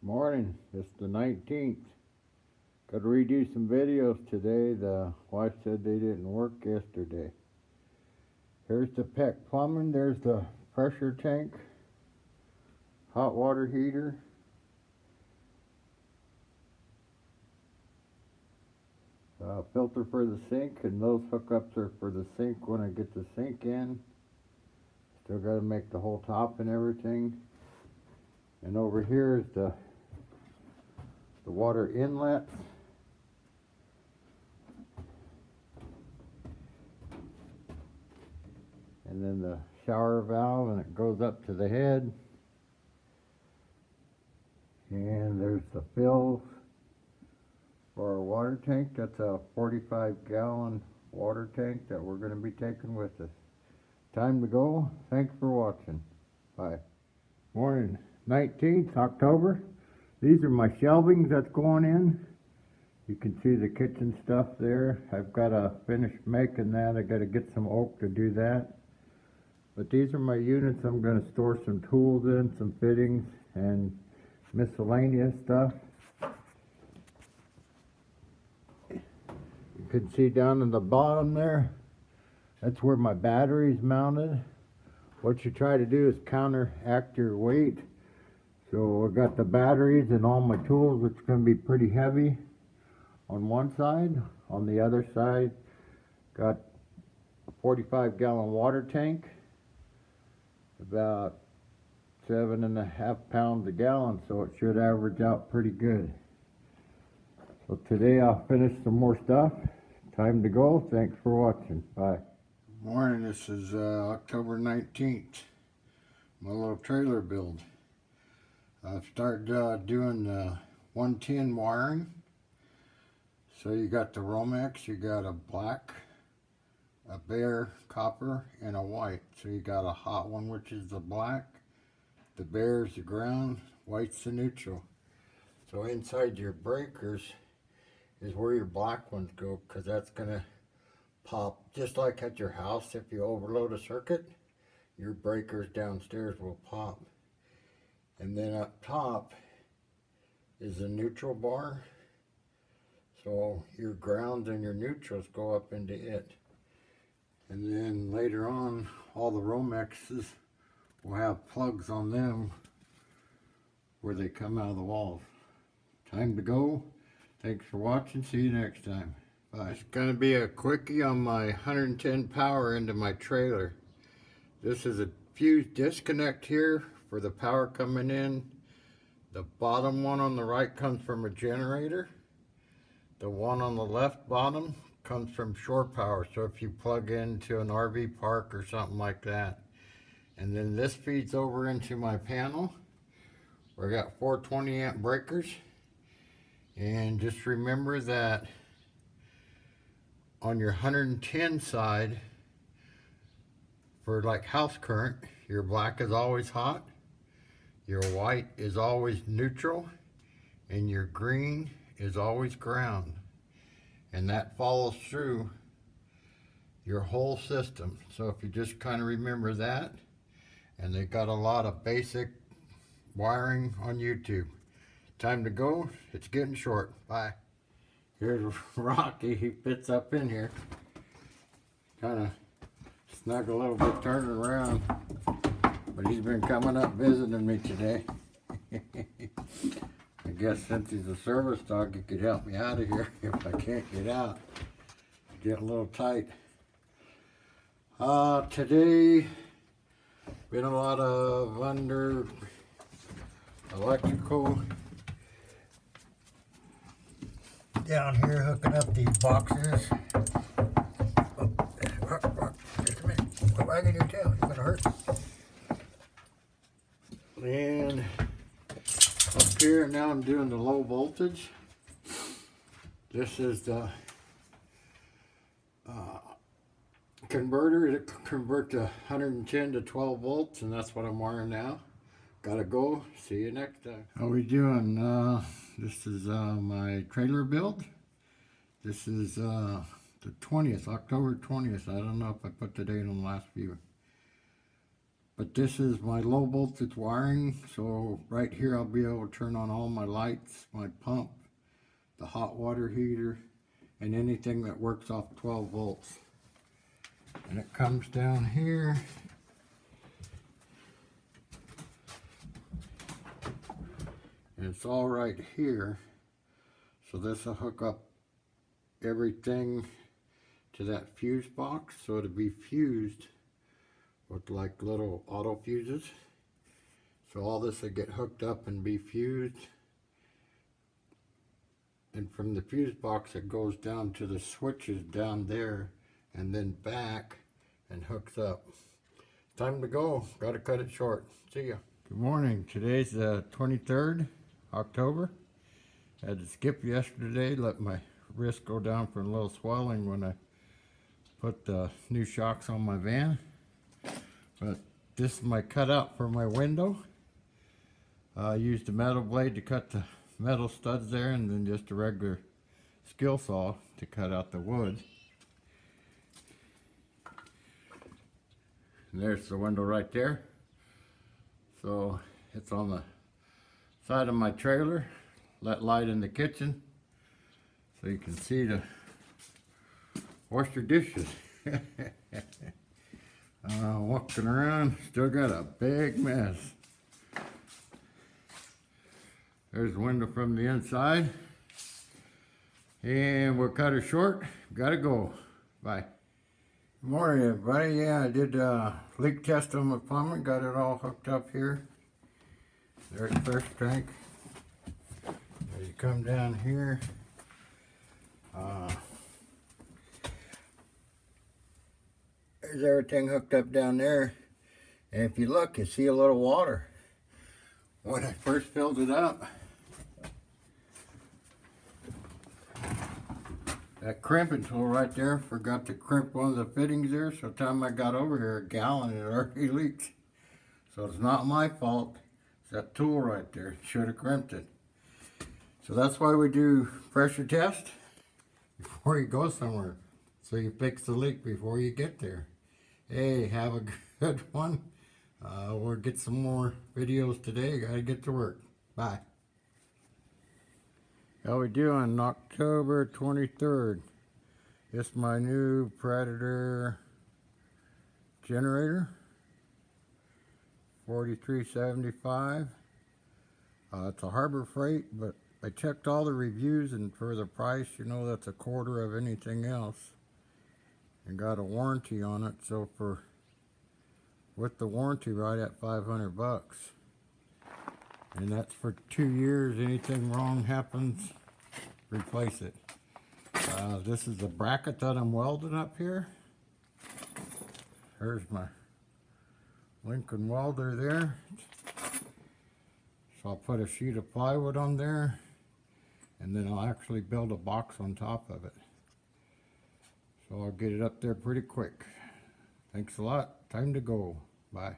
Morning, it's the 19th. Got to redo some videos today. The wife said they didn't work yesterday. Here's the PEC plumbing. There's the pressure tank, hot water heater, filter for the sink, and those hookups are for the sink when I get the sink in. Still got to make the whole top and everything. And over here is the water inlet. And then the shower valve, and it goes up to the head. And there's the fills for our water tank. That's a 45-gallon water tank that we're going to be taking with us. Time to go. Thanks for watching. Bye. Morning, 19th October. These are my shelvings that's going in. You can see the kitchen stuff there. I've got to finish making that. I got to get some oak to do that. But these are my units. I'm going to store some tools in, some fittings, and miscellaneous stuff. You can see down in the bottom there, that's where my battery's mounted. What you try to do is counteract your weight. So I got the batteries and all my tools, which is going to be pretty heavy on one side. On the other side, got a 45-gallon water tank, about 7.5 pounds a gallon, so it should average out pretty good. So today I'll finish some more stuff. Time to go. Thanks for watching. Bye. Morning, this is October 19th. My little trailer build. I've started doing 110 wiring. So you got the Romex, you got a black, a bare copper, and a white. So you got a hot one, which is the black, the bare is the ground, white's the neutral. So inside your breakers is where your black ones go, because that's going to pop just like at your house. If you overload a circuit, your breakers downstairs will pop. And then up top is the neutral bar. So your grounds and your neutrals go up into it. And then later on, all the Romexes will have plugs on them where they come out of the walls. Time to go. Thanks for watching. See you next time. Bye. It's going to be a quickie on my 110 power into my trailer. This is a fuse disconnect here for the power coming in. The bottom one on the right comes from a generator. The one on the left bottom comes from shore power, so if you plug into an RV park or something like that. And then this feeds over into my panel. We got 420 amp breakers. And just remember that on your 110 side, for like house current, your black is always hot, your white is always neutral, and your green is always ground. And that follows through your whole system. So if you just kind of remember that, and they've got a lot of basic wiring on YouTube. Time to go. It's getting short. Bye. Here's Rocky. He fits up in here. Kind of snug a little bit turning around. But he's been coming up visiting me today. I guess since he's a service dog, he could help me out of here if I can't get out. Get a little tight. Today, been a lot of under electrical down here, hooking up these boxes. Oh, just a minute. Quit wagging your tail. You're gonna hurt. And up here now I'm doing the low voltage. This is the converter. It converts to 110 to 12 volts, and that's what I'm wiring now. Gotta go. See you next time. How we doing? This is my trailer build. This is the 20th, October 20th. I don't know if I put the date on the last view. But this is my low voltage wiring, so right here I'll be able to turn on all my lights, my pump, the hot water heater, and anything that works off 12 volts. And it comes down here. And it's all right here. So this will hook up everything to that fuse box, so it'll be fused with like little auto fuses. So all this will get hooked up and be fused. And from the fuse box it goes down to the switches down there and then back and hooks up. Time to go. Gotta cut it short. See ya. Good morning. Today's the 23rd October. I had to skip yesterday, let my wrist go down for a little swelling when I put the new shocks on my van. But this is my cutout for my window. I used a metal blade to cut the metal studs there, and then just a regular skill saw to cut out the wood. And there's the window right there. So it's on the side of my trailer. Let light in the kitchen so you can see to wash your dishes. Walking around, still got a big mess. There's the window from the inside. And we'll cut her short. Gotta go. Bye. Good morning, everybody. Yeah, I did a leak test on my plumbing. Got it all hooked up here. There's the first tank. As you come down here, there's everything hooked up down there. And if you look, you see a little water. When I first filled it up, that crimping tool right there forgot to crimp one of the fittings there, so the time I got over here, a gallon had already leaked. So it's not my fault. It's that tool right there. Should have crimped it. So that's why we do pressure test before you go somewhere. So you fix the leak before you get there. Hey, have a good one. We'll get some more videos today. Gotta get to work. Bye. How we doing? October 23rd. It's my new Predator generator. 4375. It's a Harbor Freight, but I checked all the reviews, and for the price, you know, that's a quarter of anything else. And got a warranty on it, so with the warranty right at 500 bucks. And that's for 2 years. Anything wrong happens, replace it. This is the bracket that I'm welding up here. There's my Lincoln welder there. So I'll put a sheet of plywood on there, and then I'll actually build a box on top of it. So I'll get it up there pretty quick. Thanks a lot. Time to go. Bye.